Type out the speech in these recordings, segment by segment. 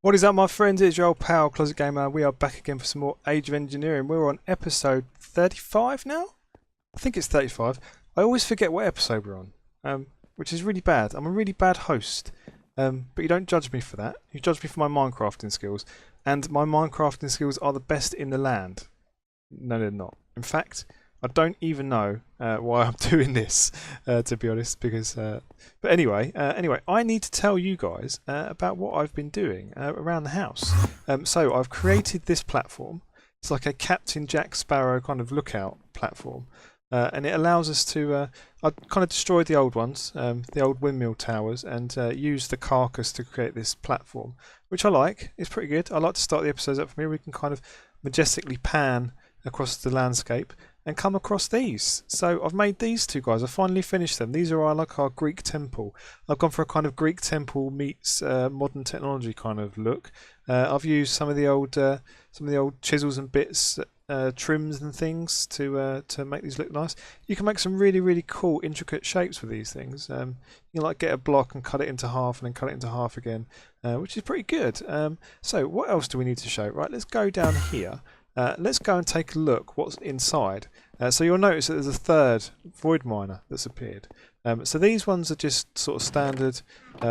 What is up, my friends? It's your old pal, Closet Gamer. We are back again for some more Age of Engineering. We're on episode 35 now? I think it's 35. I always forget what episode we're on, which is really bad. I'm a really bad host. But you don't judge me for that. You judge me for my Minecrafting skills. And my Minecrafting skills are the best in the land. No, they're not. In fact, I don't even know why I'm doing this, to be honest. Because, but anyway, I need to tell you guys about what I've been doing around the house. So I've created this platform. It's like a Captain Jack Sparrow kind of lookout platform, and it allows us to. I kind of destroyed the old ones, the old windmill towers, and used the carcass to create this platform, which I like. It's pretty good. I like to start the episodes up from here. We can kind of majestically pan across the landscape and come across these. So I've made these two guys. I finally finished them. These are like our Greek temple. I've gone for a kind of Greek temple meets modern technology kind of look. I've used some of the old chisels and bits, trims and things to make these look nice. You can make some really cool intricate shapes with these things. You can like get a block and cut it into half and then cut it into half again, which is pretty good. So what else do we need to show? Right, let's go down here. Let's go and take a look what's inside. So you'll notice that there's a third void miner that's appeared. So these ones are just sort of standard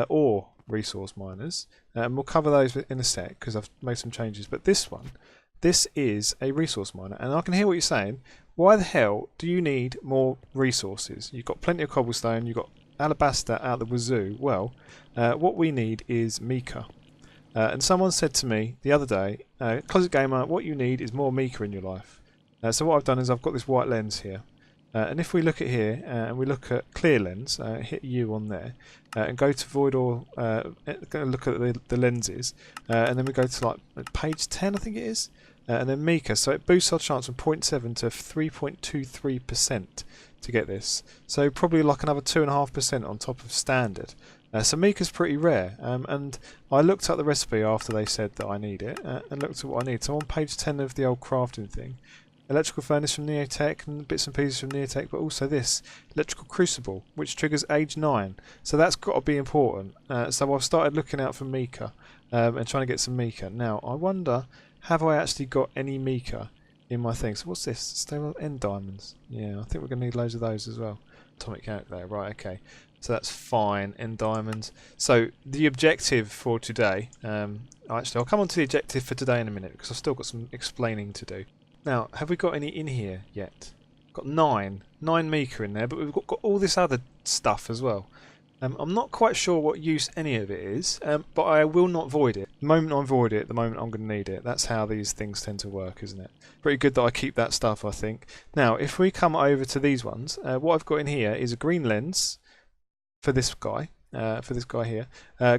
ore resource miners, and we'll cover those in a sec because I've made some changes. But this is a resource miner, and I can hear what you're saying. Why the hell do you need more resources? You've got plenty of cobblestone, you've got alabaster out the wazoo. Well, what we need is mica. And someone said to me the other day, Closet Gamer, what you need is more mica in your life. So what I've done is I've got this white lens here. And if we look at here and we look at clear lens, hit U on there, and go to void or look at the lenses, and then we go to like page 10, I think it is, and then mica. So it boosts our chance from 0.7 to 3.23% to get this. So probably like another 2.5% on top of standard. So mica's pretty rare, and I looked at the recipe after they said that I need it, and looked at what I need. So on page 10 of the old crafting thing, electrical furnace from Neotech and bits and pieces from Neotech, but also this electrical crucible, which triggers age 9. So that's got to be important. So I've started looking out for mica and trying to get some mica. Now I wonder, have I actually got any mica in my thing? So what's this? Stable end diamonds. Yeah, I think we're going to need loads of those as well. Atomic calculator, right? Okay. So that's fine, end diamonds. So the objective for today, actually I'll come on to the objective for today in a minute because I've still got some explaining to do. Now, have we got any in here yet? Got 9 mica in there, but we've got all this other stuff as well. I'm not quite sure what use any of it is, but I will not void it. The moment I void it, the moment I'm going to need it. That's how these things tend to work, isn't it? Pretty good that I keep that stuff, I think. Now, if we come over to these ones, what I've got in here is a green lens for this guy here,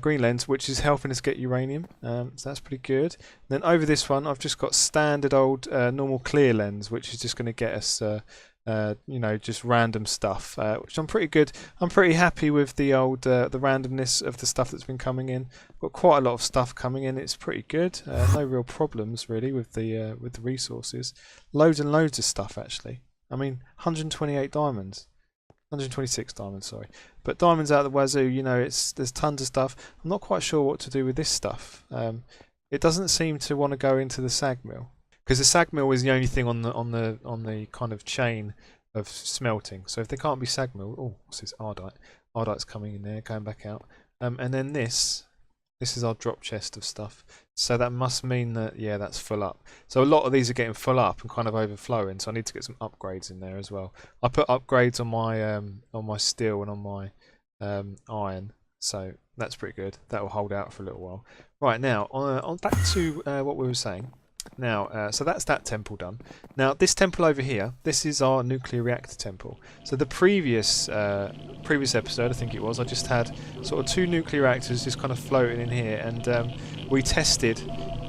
green lens, which is helping us get uranium, so that's pretty good. Then over this one I've just got standard old normal clear lens, which is just going to get us you know, just random stuff, which I'm pretty good. I'm pretty happy with the old the randomness of the stuff that's been coming in. Got quite a lot of stuff coming in. It's pretty good. No real problems really with the resources. Loads and loads of stuff actually. I mean 128 diamonds. 126 diamonds, sorry. But diamonds out of the wazoo, you know, there's tons of stuff. I'm not quite sure what to do with this stuff. It doesn't seem to want to go into the sag mill because the sag mill is the only thing on the kind of chain of smelting. So if there can't be sag mill, oh, what's this? Ardite. Ardite's coming in there, going back out. And then this is our drop chest of stuff. So that must mean that, yeah, that's full up. So a lot of these are getting full up and kind of overflowing. So I need to get some upgrades in there as well. I put upgrades on my steel and on my iron. So that's pretty good. That will hold out for a little while. Right, now, on back to what we were saying. Now, so that's that temple done. Now, this temple over here, this is our nuclear reactor temple. So the previous episode, I think it was, I just had sort of 2 nuclear reactors just kind of floating in here, and we tested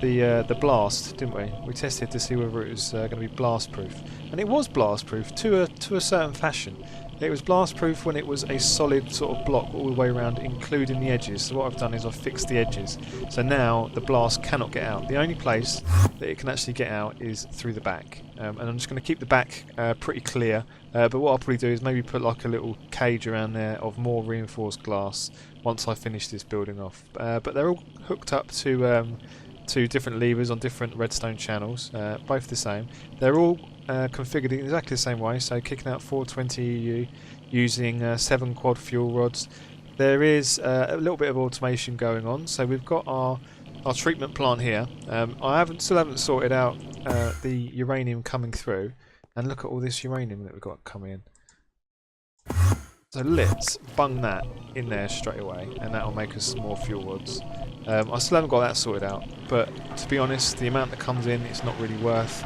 the blast, didn't we? We tested to see whether it was going to be blast proof, and it was blast proof to a certain fashion. It was blast proof when it was a solid sort of block all the way around, including the edges. So what I've done is I've fixed the edges. So now the blast cannot get out. The only place that it can actually get out is through the back. And I'm just going to keep the back pretty clear. But what I'll probably do is maybe put like a little cage around there of more reinforced glass once I finish this building off. But they're all hooked up to different levers on different redstone channels, both the same. They're all configured in exactly the same way, so kicking out 420 EU using 7 quad fuel rods. There is a little bit of automation going on, so we've got our treatment plant here. I still haven't sorted out the uranium coming through, and look at all this uranium that we've got coming in. So let's bung that in there straight away, and that'll make us some more fuel rods. I still haven't got that sorted out, but to be honest, the amount that comes in, it's not really worth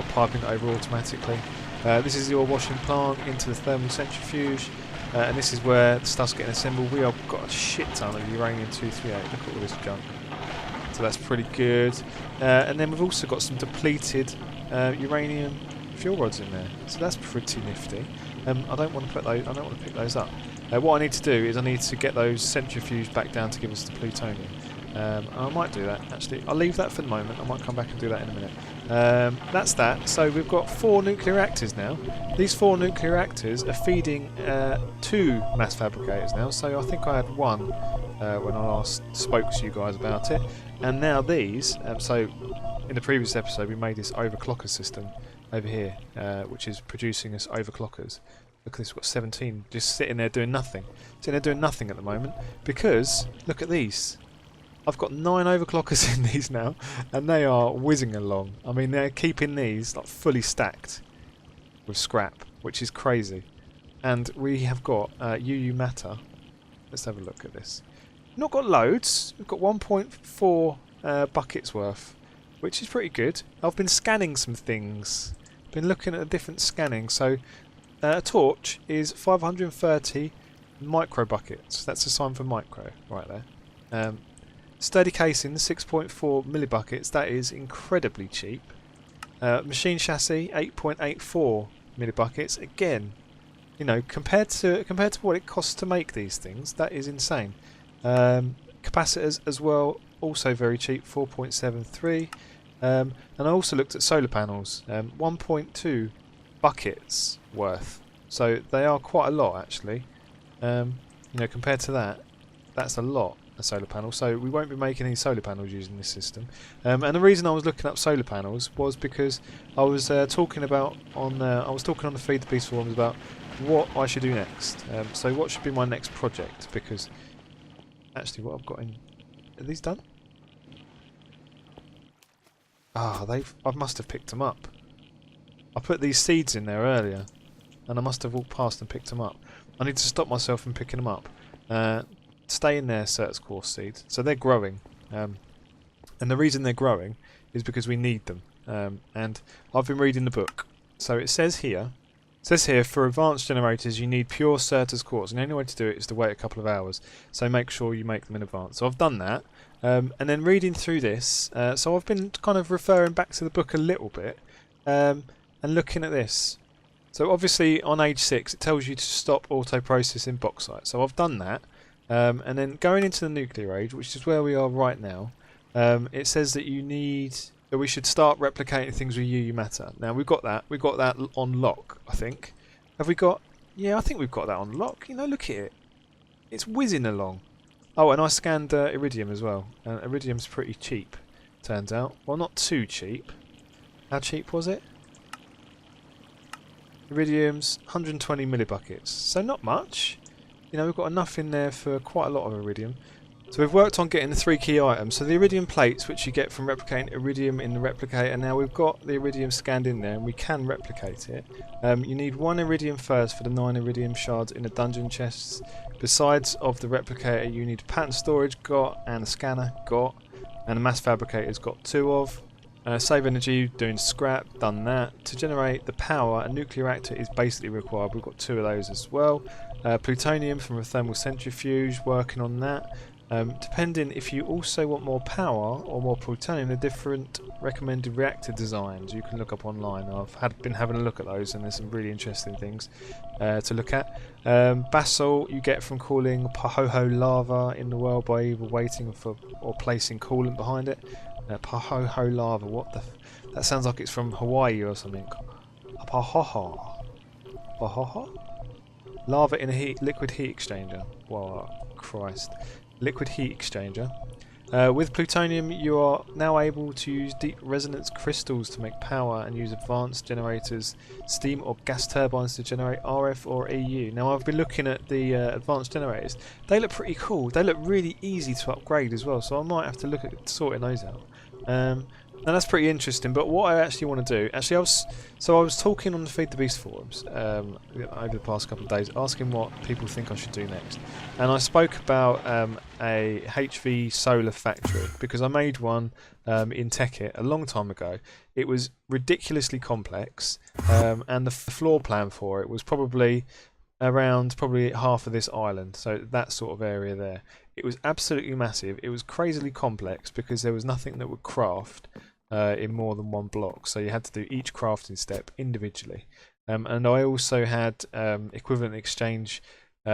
piping it over automatically. This is the ore washing plant into the thermal centrifuge, and this is where the stuff's getting assembled. We have got a shit ton of uranium-238. Look at all this junk. So that's pretty good. And then we've also got some depleted uranium fuel rods in there, so that's pretty nifty. I don't want to put those. I don't want to pick those up. What I need to do is I need to get those centrifuged back down to give us the plutonium. I might do that actually. I'll leave that for the moment. I might come back and do that in a minute. That's that. So we've got 4 nuclear reactors now. These 4 nuclear reactors are feeding 2 mass fabricators now. So I think I had 1 when I last spoke to you guys about it, and now these. So in the previous episode we made this overclocker system over here, which is producing us overclockers. Look at this, we've got 17 just sitting there doing nothing. Sitting there doing nothing at the moment, because look at these. I've got 9 overclockers in these now, and they are whizzing along. I mean, they're keeping these like fully stacked with scrap, which is crazy. And we have got UU matter. Let's have a look at this. Not got loads. We've got 1.4 buckets worth, which is pretty good. I've been scanning some things. Been looking at a different scanning. So a torch is 530 micro buckets. That's a sign for micro right there. Sturdy casing, 6.4 millibuckets. That is incredibly cheap. Machine chassis, 8.84 millibuckets. Again, you know, compared to what it costs to make these things, that is insane. Capacitors as well, also very cheap, 4.73. And I also looked at solar panels, 1.2 buckets worth. So they are quite a lot actually. You know, compared to that, that's a lot. A solar panel, so we won't be making any solar panels using this system. And the reason I was looking up solar panels was because I was talking about on the Feed the Beast forums about what I should do next. So what should be my next project? Because actually, what I've got in, are these done? Ah, I must have picked them up. I put these seeds in there earlier, and I must have walked past and picked them up. I need to stop myself from picking them up. Stay in there, Certus Quartz seeds. So they're growing, and the reason they're growing is because we need them. And I've been reading the book. So it says here, for advanced generators you need pure Certus Quartz, and the only way to do it is to wait a couple of hours. So make sure you make them in advance. So I've done that, and then reading through this. So I've been kind of referring back to the book a little bit, and looking at this. So obviously on age 6 it tells you to stop auto processing bauxite. So I've done that. And then going into the nuclear age, which is where we are right now, it says that we should start replicating things with UU matter. Now we've got that on lock, I think. Have we got? Yeah, I think we've got that on lock. You know, look at it. It's whizzing along. Oh, and I scanned iridium as well. Iridium's pretty cheap, turns out. Well, not too cheap. How cheap was it? Iridium's 120 millibuckets, so not much. You know, we've got enough in there for quite a lot of iridium. So we've worked on getting the 3 key items. So the iridium plates, which you get from replicating iridium in the replicator. Now we've got the iridium scanned in there and we can replicate it. You need 1 iridium first for the 9 iridium shards in the dungeon chests. Besides of the replicator, you need pattern storage got, and a scanner got, and a mass fabricator's got 2 of. Save energy, doing scrap, done that. To generate the power, a nuclear reactor is basically required. We've got 2 of those as well. Plutonium from a thermal centrifuge, working on that. Depending if you also want more power or more plutonium, the different recommended reactor designs you can look up online. I've been having a look at those, and there's some really interesting things to look at. Basalt you get from cooling Pahoho lava in the world by either waiting for or placing coolant behind it. Pahoho lava, that sounds like it's from Hawaii or something. Pahoho. Pahoho? Lava in a liquid heat exchanger. Wow, Christ. Liquid heat exchanger. With plutonium you are now able to use deep resonance crystals to make power and use advanced generators, steam or gas turbines to generate RF or EU. Now I've been looking at the advanced generators. They look pretty cool. They look really easy to upgrade as well, so I might have to look at sorting those out. And that's pretty interesting. But what I actually want to do, I was talking on the Feed the Beast forums over the past couple of days, asking what people think I should do next. And I spoke about a HV solar factory because I made one in Tekkit a long time ago. It was ridiculously complex, and the floor plan for it was probably around half of this island, so that sort of area there. It was absolutely massive. It was crazily complex because there was nothing that would craft in more than one block, so you had to do each crafting step individually. And I also had equivalent exchange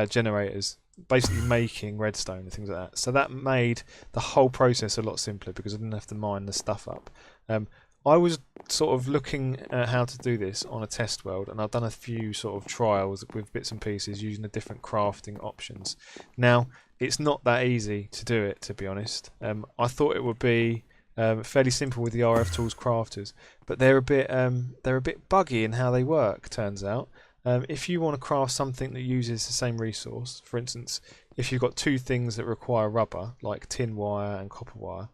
generators, basically making redstone and things like that. So that made the whole process a lot simpler because I didn't have to mine the stuff up. I was sort of looking at how to do this on a test world, and I've done a few sort of trials with bits and pieces using the different crafting options. Now, it's not that easy to do it, to be honest. I thought it would be fairly simple with the RF Tools crafters, but they're a bit buggy in how they work. Turns out, if you want to craft something that uses the same resource, for instance, if you've got two things that require rubber, like tin wire and copper wire,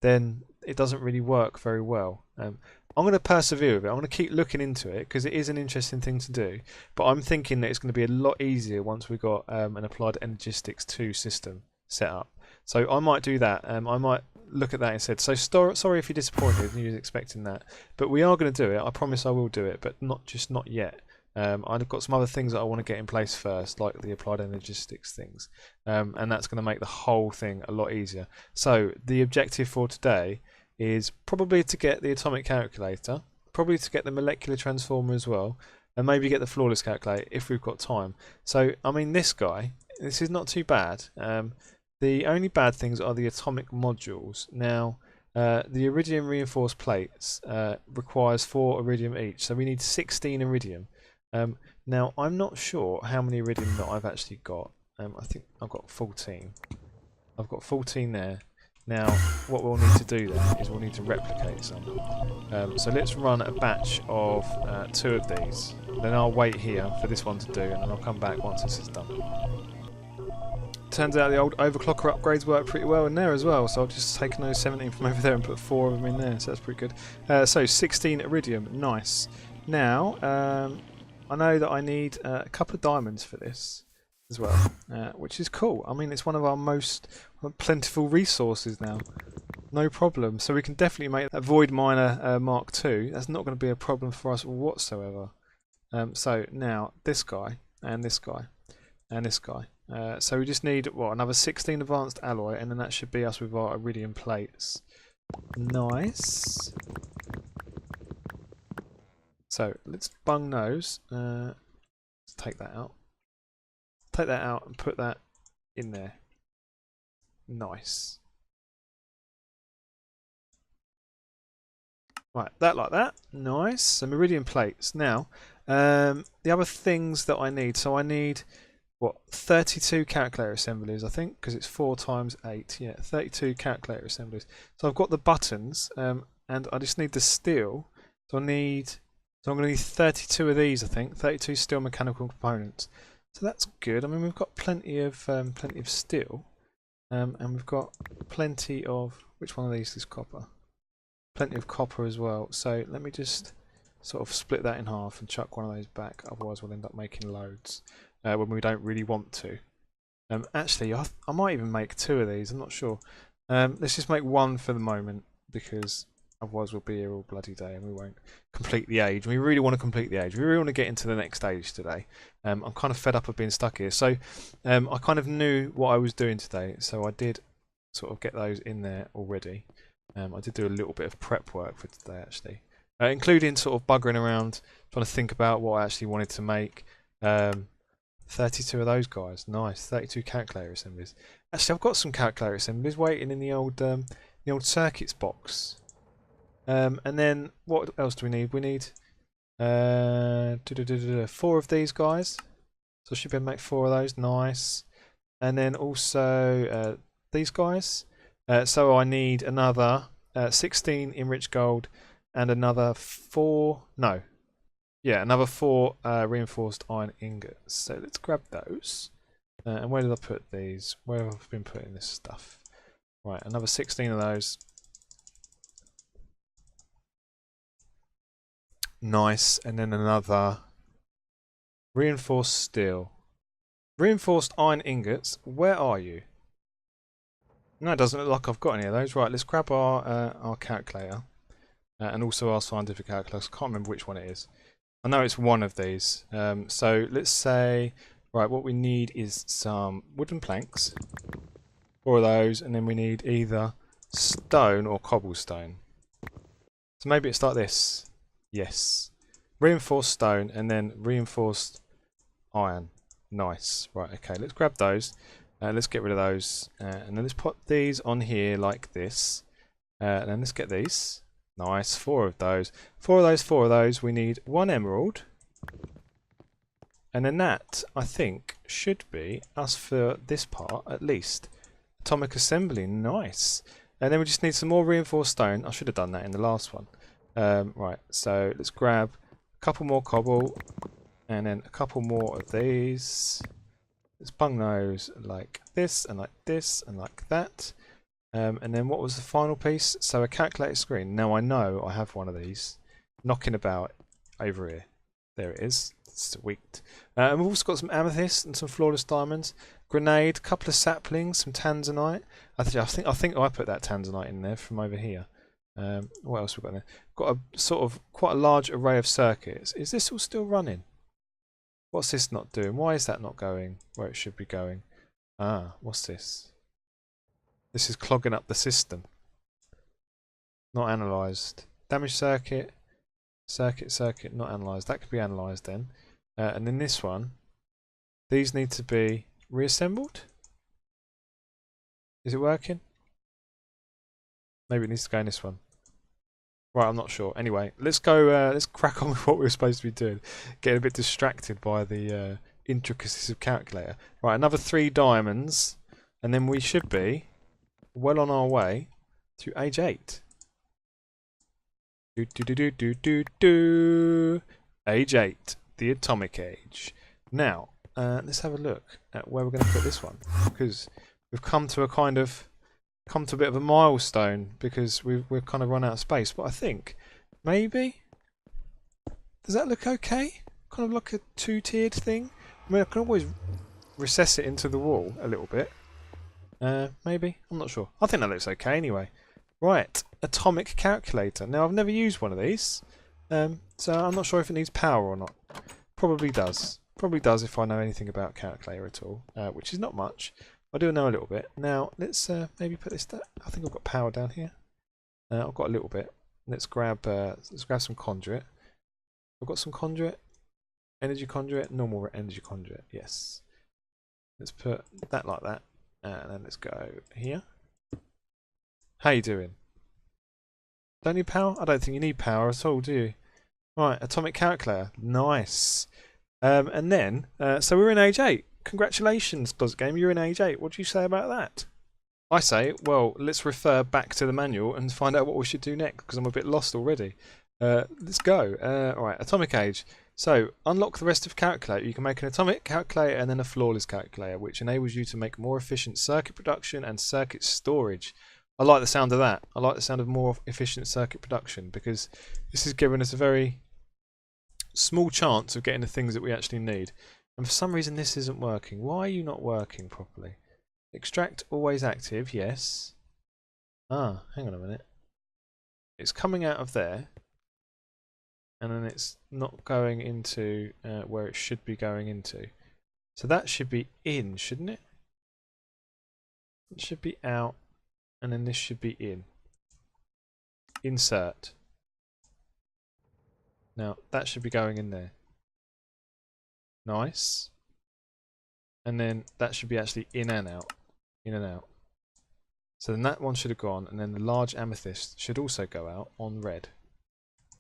then it doesn't really work very well. I'm going to persevere with it. I'm going to keep looking into it because it is an interesting thing to do. But I'm thinking that it's going to be a lot easier once we've got an Applied Energistics 2 system set up. So I might do that. I might look at that instead. So sorry if you're disappointed and you're expecting that. But we are going to do it. I promise I will do it, but not yet. I've got some other things that I want to get in place first, like the Applied Energistics things. And that's going to make the whole thing a lot easier. So the objective for today is probably to get the atomic calculator, probably to get the molecular transformer as well, and maybe get the flawless calculator if we've got time. So, I mean, this is not too bad. The only bad things are the atomic modules. Now, the iridium reinforced plates requires 4 iridium each, so we need 16 iridium. Now, I'm not sure how many iridium that I've actually got. I think I've got 14. I've got 14 there. Now, what we'll need to do then is we'll need to replicate some. So let's run a batch of 2 of these. Then I'll wait here for this one to do, and then I'll come back once this is done. Turns out the old overclocker upgrades work pretty well in there as well, so I've just taken those 17 from over there and put 4 of them in there, so that's pretty good. So 16 iridium, nice. Now, I know that I need a couple of diamonds for this as well, which is cool. I mean, it's one of our most plentiful resources now. No problem. So we can definitely make that Void Miner Mark II. That's not going to be a problem for us whatsoever. So now this guy and this guy and this guy. So we just need another 16 advanced alloy, and then that should be us with our iridium plates. Nice. So let's bung those. Let's take that out. Take that out and put that in there. Nice. Right, that like that. Nice. Some iridium plates. Now, the other things that I need. So I need 32 calculator assemblies, I think, because it's 4 times 8. Yeah, 32 calculator assemblies. So I've got the buttons, and I just need the steel. So I'm going to need 32 of these, I think. 32 steel mechanical components. So that's good. I mean, we've got plenty of steel, and we've got plenty of, which one of these is copper? Plenty of copper as well. So let me just sort of split that in half and chuck one of those back. Otherwise, we'll end up making loads when we don't really want to. Actually, I might even make 2 of these. I'm not sure. Let's just make 1 for the moment, because otherwise we'll be here all bloody day and we won't complete the age. We really want to complete the age. We really want to get into the next stage today. I'm kind of fed up of being stuck here. So I kind of knew what I was doing today. So I did sort of get those in there already. I did do a little bit of prep work for today actually, including sort of buggering around, trying to think about what I actually wanted to make. 32 of those guys, nice. 32 calculator assemblies. Actually, I've got some calculator assemblies waiting in the old circuits box. And then what else do we need? We need 4 of these guys. So I should be able to make 4 of those. Nice. And then also these guys. So I need another 16 enriched gold and another 4. No. Yeah, another 4 reinforced iron ingots. So let's grab those. And where did I put these? Where have I been putting this stuff? Right, another 16 of those. Nice. And then another reinforced steel. Reinforced iron ingots. Where are you? No, it doesn't look like I've got any of those. Right, let's grab our calculator. And also our scientific calculator. I can't remember which one it is. I know it's one of these. So let's say, right, what we need is some wooden planks. 4 of those, and then we need either stone or cobblestone. So maybe it's like this. Yes. Reinforced stone and then reinforced iron. Nice. Right, okay, let's grab those. Let's get rid of those. And then let's put these on here like this. And then let's get these. Nice, 4 of those. 4 of those, 4 of those. We need 1 emerald. And then that, I think, should be us for this part at least. Atomic assembly, nice. And then we just need some more reinforced stone. I should have done that in the last one. Right, so let's grab a couple more cobble. And then a couple more of these. Let's bung those like this and like this and like that. And then what was the final piece? So a calculator screen. Now I know I have one of these knocking about over here. There it is. It's weak. And we've also got some amethyst and some flawless diamonds. Grenade, couple of saplings, some tanzanite. I think I put that tanzanite in there from over here. What else we got in there? Got a sort of quite a large array of circuits. Is this all still running? What's this not doing? Why is that not going where it should be going? Ah, what's this? This is clogging up the system. Not analysed. Damaged circuit. Circuit, not analysed. That could be analysed then. And then this one. These need to be reassembled. Is it working? Maybe it needs to go in this one. Right, I'm not sure. Anyway, let's go. Let's crack on with what we were supposed to be doing. Getting a bit distracted by the intricacies of calculator. Right, another 3 diamonds, and then we should be well on our way to age 8. Age 8, the atomic age. Now, let's have a look at where we're going to put this one, because we've come to a bit of a milestone because we've kind of run out of space. But I think maybe, does that look okay? Kind of like a 2-tiered thing. I mean, I can always recess it into the wall a little bit. Maybe, I'm not sure. I think that looks okay anyway. Right, atomic calculator. Now I've never used one of these, so I'm not sure if it needs power or not. Probably does. Probably does if I know anything about calculator at all, which is not much. I do know a little bit. Now let's maybe put this. I think I've got power down here. I've got a little bit. Let's grab some conduit. I've got some conduit. Energy conduit. Normal energy conduit. Yes. Let's put that like that, and then let's go here. How you doing? Don't need power? I don't think you need power at all, do you? Right, atomic calculator. Nice. And then, so we're in age 8. Congratulations, Closet Game, you're in age 8. What do you say about that? I say, well, let's refer back to the manual and find out what we should do next, because I'm a bit lost already. Let's go. Alright, atomic age. So, unlock the rest of calculator. You can make an atomic calculator and then a flawless calculator, which enables you to make more efficient circuit production and circuit storage. I like the sound of that. I like the sound of more efficient circuit production, because this is giving us a very small chance of getting the things that we actually need. And for some reason this isn't working. Why are you not working properly? Extract always active, yes. Ah, hang on a minute. It's coming out of there, and then it's not going into where it should be going into. So that should be in, shouldn't it? It should be out and then this should be in. Insert. Now that should be going in there. Nice. And then that should be actually in and out. In and out. So then that one should have gone, and then the large amethyst should also go out on red.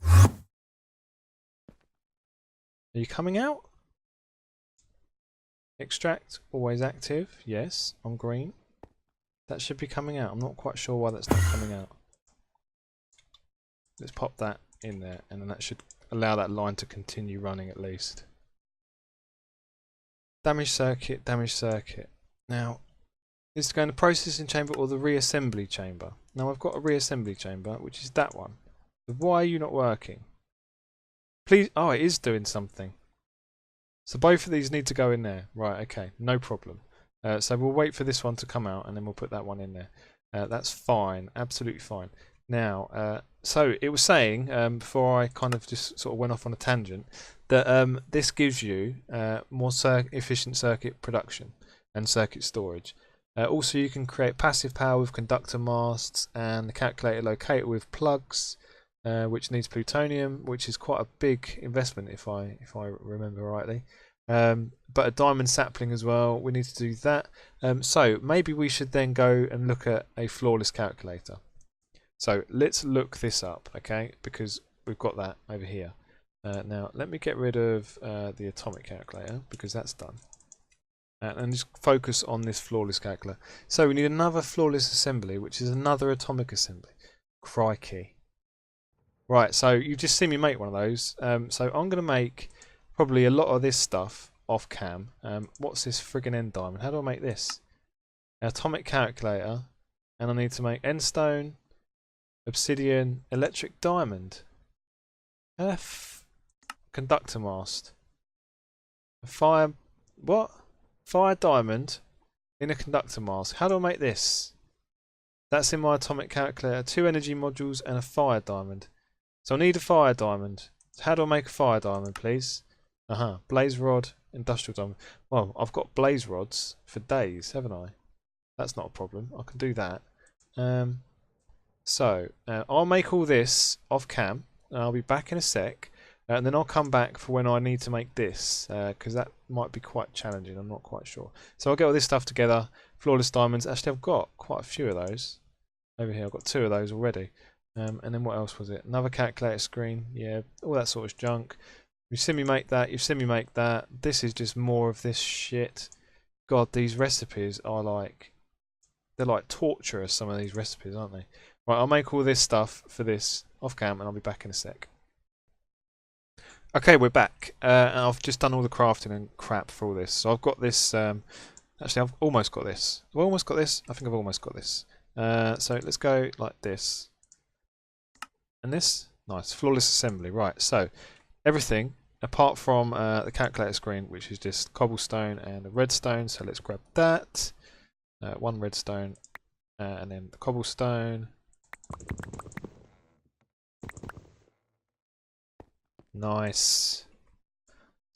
Are you coming out? Extract, always active. Yes, on green. That should be coming out. I'm not quite sure why that's not coming out. Let's pop that in there, and then that should allow that line to continue running at least. Damage circuit, damage circuit. Now, is it going to processing chamber or the reassembly chamber? Now I've got a reassembly chamber, which is that one. So why are you not working? Please, oh, it is doing something. So both of these need to go in there. Right, okay, no problem. So we'll wait for this one to come out and then we'll put that one in there. That's fine, absolutely fine. Now, so it was saying, before I kind of just sort of went off on a tangent, that this gives you more efficient circuit production and circuit storage. Also, you can create passive power with conductor masts and the calculator locator with plugs, which needs plutonium, which is quite a big investment if I remember rightly. But a diamond sapling as well. We need to do that. So maybe we should then go and look at a flawless calculator. So let's look this up, okay? Because we've got that over here. Now let me get rid of the atomic calculator because that's done. And just focus on this flawless calculator. So we need another flawless assembly, which is another atomic assembly. Crikey. Right, so you've just seen me make one of those. So I'm going to make probably a lot of this stuff off cam. What's this friggin' end diamond? How do I make this? Atomic calculator. And I need to make end stone, obsidian, electric diamond. Conductor mast. A fire... What? Fire diamond in a conductor mask. How do I make this? That's in my atomic calculator. 2 energy modules and a fire diamond. So I need a fire diamond. So how do I make a fire diamond, please? Blaze rod, industrial diamond. Well, I've got blaze rods for days, haven't I? That's not a problem. I can do that. So I'll make all this off cam, and I'll be back in a sec. And then I'll come back for when I need to make this, because that might be quite challenging, I'm not quite sure. So I'll get all this stuff together, flawless diamonds. Actually, I've got quite a few of those. Over here, I've got 2 of those already. And then what else was it? Another calculator screen, yeah, all that sort of junk. You've seen me make that, you've seen me make that. This is just more of this shit. God, these recipes are like... They're like torturous, some of these recipes, aren't they? Right, I'll make all this stuff for this off cam, and I'll be back in a sec. Okay, we're back. And I've just done all the crafting and crap for all this. So I've got this. Actually, I've almost got this. Have I almost got this? I think I've almost got this. So let's go like this. And this. Nice. Flawless assembly. Right, so everything apart from the calculator screen, which is just cobblestone and a redstone. So let's grab that. 1 redstone. And then the cobblestone. Nice.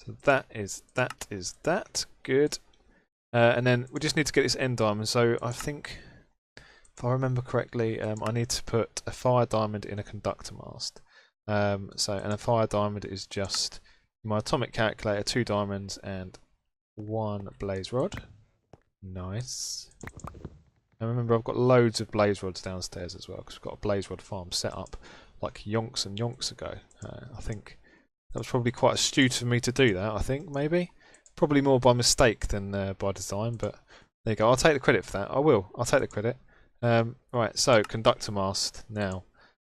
So that is that. Good. And then we just need to get this end diamond. So I think, if I remember correctly, I need to put a fire diamond in a conductor mast. And a fire diamond is just my atomic calculator, 2 diamonds and 1 blaze rod. Nice. And remember, I've got loads of blaze rods downstairs as well, because we've got a blaze rod farm set up like yonks and yonks ago. I think that was probably quite astute of me to do that, I think, maybe. Probably more by mistake than by design, but there you go. I'll take the credit for that. I will. I'll take the credit. Right, so conductor mast now.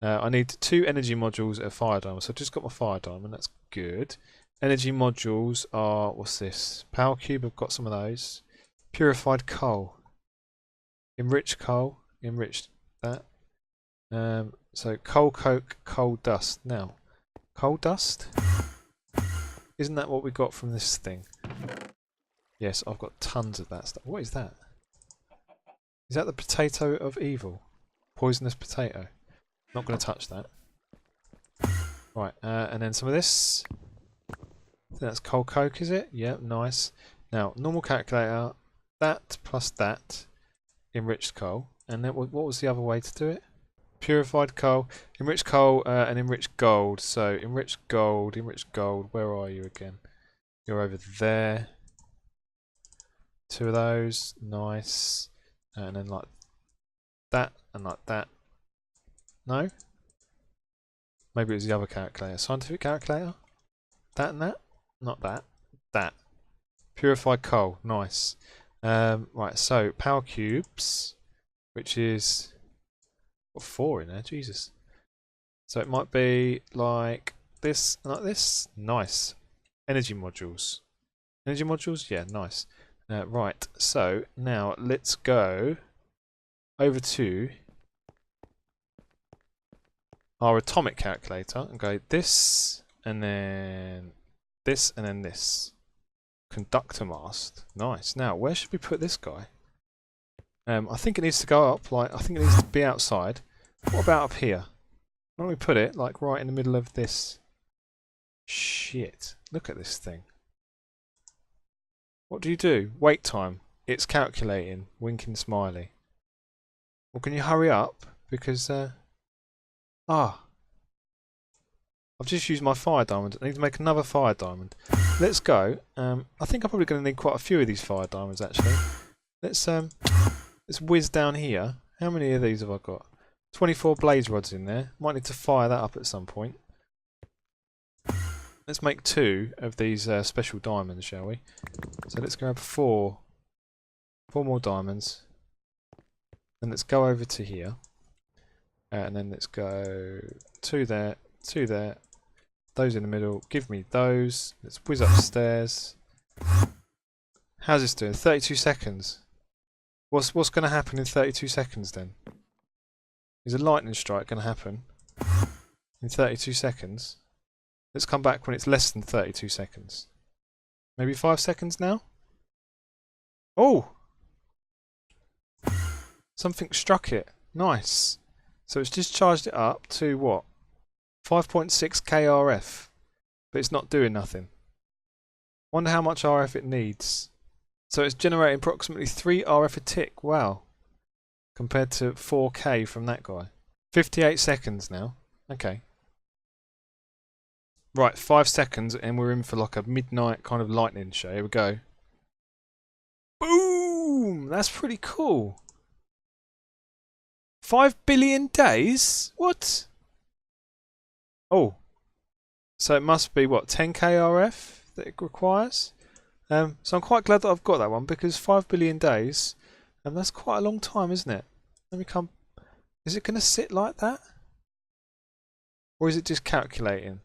I need 2 energy modules and a fire diamond. So I've just got my fire diamond. That's good. Energy modules are, what's this? Power cube, I've got some of those. Purified coal. Enriched coal. Enriched that. So coal coke, coal dust. Now, coal dust? Isn't that what we got from this thing? Yes, I've got tons of that stuff. What is that? Is that the potato of evil? Poisonous potato. Not going to touch that. Right, and then some of this. I think that's coal coke, is it? Yep, nice. Now, normal calculator. That plus that. Enriched coal. And then what was the other way to do it? Purified coal, enriched coal, and enriched gold. So enriched gold. Where are you again? You're over there. 2 of those, nice. And then like that and like that. No? Maybe it was the other calculator. Scientific calculator? That and that? Not that. That. Purified coal, nice. Right, so power cubes, which is got 4 in there, Jesus. So it might be like this and like this. Nice. Energy modules. Energy modules? Yeah, nice. Right, so now let's go over to our atomic calculator and go this and then this and then this. Conductor mast. Nice. Now, where should we put this guy? I think it needs to go up, like, I think it needs to be outside. What about up here? Why don't we put it, like, right in the middle of this? Shit. Look at this thing. What do you do? Wait time. It's calculating. Winking smiley. Well, can you hurry up? Because, I've just used my fire diamond. I need to make another fire diamond. Let's go. I think I'm probably going to need quite a few of these fire diamonds, actually. Let's whiz down here. How many of these have I got? 24 blaze rods in there. Might need to fire that up at some point. Let's make 2 of these special diamonds, shall we? So let's grab 4 more diamonds. And let's go over to here. And then let's go 2 there, 2 there. Those in the middle. Give me those. Let's whiz upstairs. How's this doing? 32 seconds. What's going to happen in 32 seconds then? Is a lightning strike going to happen in 32 seconds? Let's come back when it's less than 32 seconds. Maybe 5 seconds now? Oh! Something struck it. Nice. So it's just charged it up to what? 5.6 KRF. But it's not doing nothing. Wonder how much RF it needs. So it's generating approximately 3 RF a tick. Wow. Compared to 4K from that guy. 58 seconds now. Okay. Right, 5 seconds and we're in for like a midnight kind of lightning show. Here we go. Boom! That's pretty cool. 5 billion days? What? Oh. So it must be what, 10 KRF that it requires? So I'm quite glad that I've got that one because 5 billion days, and that's quite a long time, isn't it? Let me come. Is it going to sit like that? Or is it just calculating?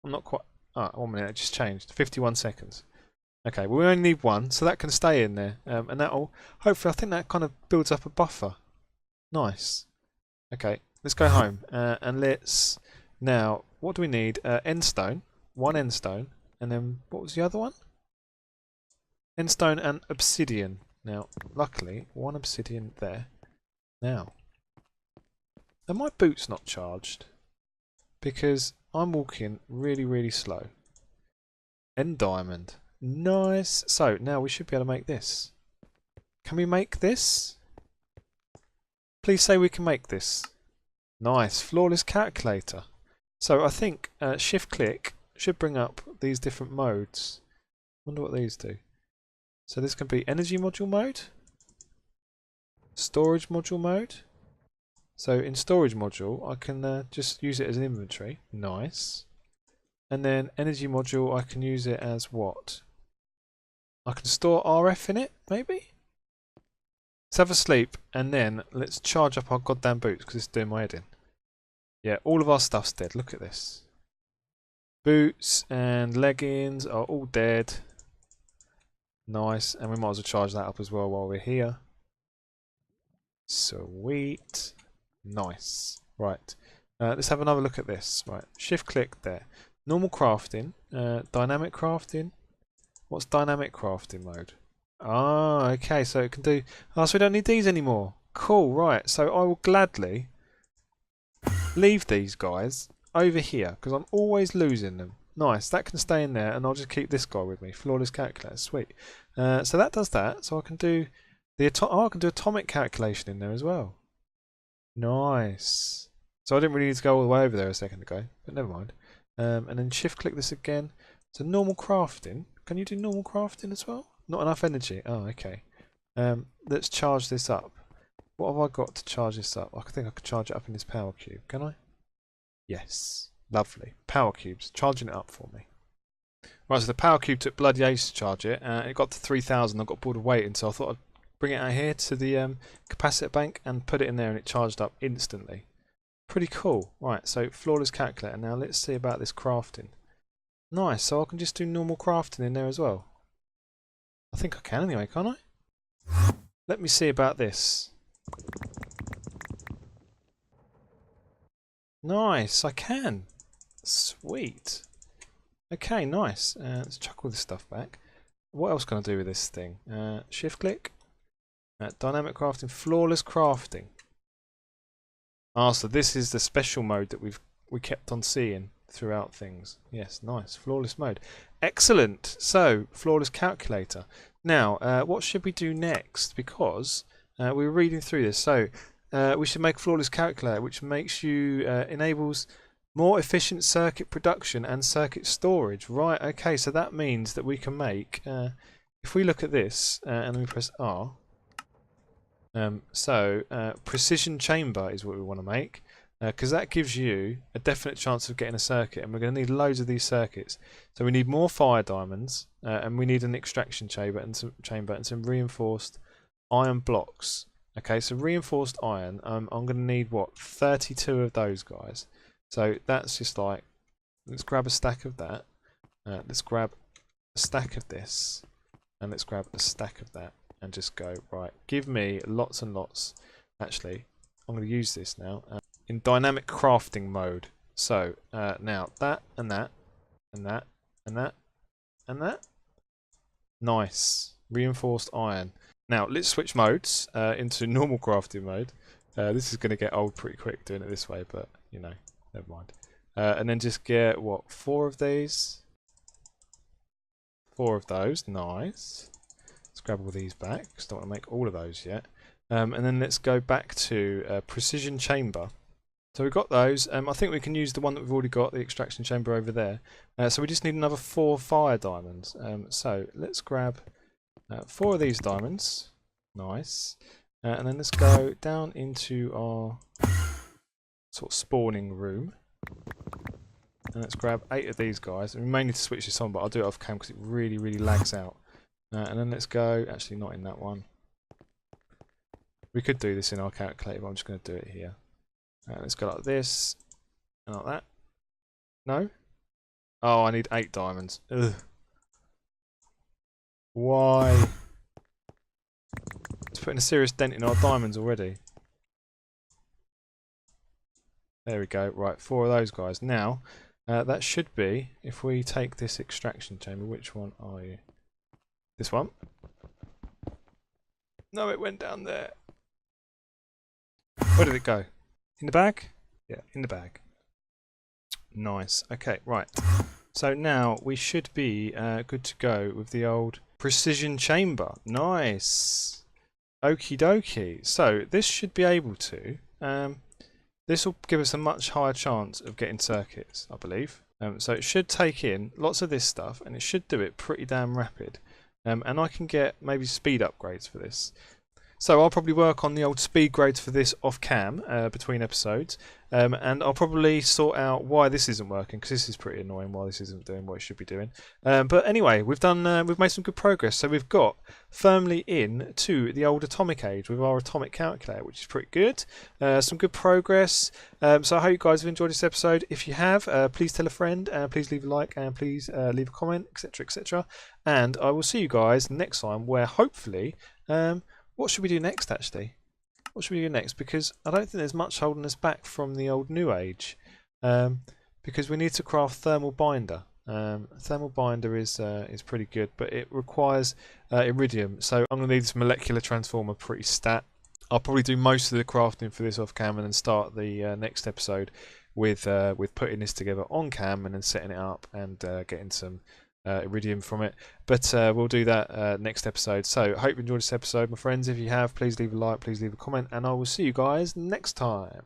I'm not quite. Ah, 1 minute, it just changed. 51 seconds. Okay, well, we only need 1, so that can stay in there. And that'll, hopefully, I think that kind of builds up a buffer. Nice. Okay, let's go home. And let's, now, what do we need? Endstone. 1 endstone. And then, what was the other one? Endstone and obsidian. Now, luckily, 1 obsidian there. Now, are my boots not charged? Because I'm walking really, really slow. End diamond. Nice. So, now we should be able to make this. Can we make this? Please say we can make this. Nice. Flawless calculator. So, I think shift click should bring up these different modes. Wonder what these do. So, this can be energy module mode. Storage module mode. So in storage module, I can just use it as an inventory. Nice. And then energy module, I can use it as what? I can store RF in it, maybe? Let's have a sleep, and then let's charge up our goddamn boots, because it's doing my head in. Yeah, all of our stuff's dead. Look at this. Boots and leggings are all dead. Nice. And we might as well charge that up as well while we're here. Sweet. Nice. Right. Let's have another look at this. Right. Shift click there. Normal crafting. Dynamic crafting. What's dynamic crafting mode? Ah, okay. So it can do. Oh, so we don't need these anymore. Cool. Right. So I will gladly leave these guys over here because I'm always losing them. Nice. That can stay in there, and I'll just keep this guy with me. Flawless calculator. Sweet. So that does that. So I can do Oh, I can do atomic calculation in there as well. Nice. So I didn't really need to go all the way over there a second ago, but never mind. And then shift click this again. So normal crafting. Can you do normal crafting as well? Not enough energy. Oh, okay. Let's charge this up. What have I got to charge this up? I think I could charge it up in this power cube. Can I? Yes. Lovely. Power cubes. Charging it up for me. Right, so the power cube took bloody ages to charge it. It got to 3,000. I got bored of waiting, so I thought I'd bring it out here to the capacitor bank and put it in there, and it charged up instantly. Pretty cool. Right, so flawless calculator. Now let's see about this crafting. Nice, so I can just do normal crafting in there as well. I think I can anyway, can't I? Let me see about this. Nice, I can. Sweet. Okay, nice. Let's chuck all this stuff back. What else can I do with this thing? Shift click. Dynamic crafting, flawless crafting. Ah, so this is the special mode that we kept on seeing throughout things. Yes, nice. Flawless mode. Excellent. So, flawless calculator. Now, what should we do next? Because we were reading through this. So, we should make a flawless calculator, which makes you enables more efficient circuit production and circuit storage. Right. Okay. So that means that we can make. If we look at this and we press R. Precision chamber is what we want to make, because that gives you a definite chance of getting a circuit, and we're going to need loads of these circuits. So we need more fire diamonds, and we need an extraction chamber and some reinforced iron blocks. Okay, so reinforced iron, I'm going to need what, 32 of those guys. So that's just like, let's grab a stack of that, let's grab a stack of this, and let's grab a stack of that. And just go, right, give me lots and lots. Actually, I'm going to use this now in dynamic crafting mode. So now that and that and that and that and that. Nice. Reinforced iron. Now let's switch modes into normal crafting mode. This is going to get old pretty quick doing it this way, but you know, never mind. And then just get what, 4 of these, 4 of those. Nice. Let's grab all these back, because I don't want to make all of those yet. And then let's go back to precision chamber. So we've got those. I think we can use the one that we've already got, the extraction chamber over there. So we just need another 4 fire diamonds. So let's grab 4 of these diamonds. Nice. And then let's go down into our sort of spawning room. And let's grab 8 of these guys. And we may need to switch this on, but I'll do it off cam because it really, really lags out. And then let's go, actually not in that one. We could do this in our calculator, but I'm just going to do it here. Let's go like this, and like that. No? Oh, I need 8 diamonds. Ugh. Why? It's putting a serious dent in our diamonds already. There we go, right, 4 of those guys. Now, that should be, if we take this extraction chamber, which one are you? This one. No, it went down there. Where did it go? In the bag? Yeah, in the bag. Nice. Okay, right. So now we should be good to go with the old precision chamber. Nice. Okie dokie. So this should be able to. This will give us a much higher chance of getting circuits, I believe. So it should take in lots of this stuff, and it should do it pretty damn rapid. And I can get maybe speed upgrades for this. So I'll probably work on the old speed grades for this off cam between episodes, and I'll probably sort out why this isn't working, because this is pretty annoying why this isn't doing what it should be doing. But anyway, we've made some good progress. So we've got firmly in to the old atomic age with our atomic calculator, which is pretty good. Some good progress. So I hope you guys have enjoyed this episode. If you have, please tell a friend, please leave a like, and please leave a comment, etc., etc. And I will see you guys next time, where hopefully. What should we do next, actually? What should we do next? Because I don't think there's much holding us back from the old new age. Because we need to craft thermal binder. Thermal binder is pretty good, but it requires iridium. So I'm going to need this molecular transformer pretty stat. I'll probably do most of the crafting for this off cam, and then start the next episode with putting this together on cam, and then setting it up and getting some iridium from it. But we'll do that next episode. So I hope you enjoyed this episode, my friends. If you have, please leave a like, please leave a comment, and I will see you guys next time.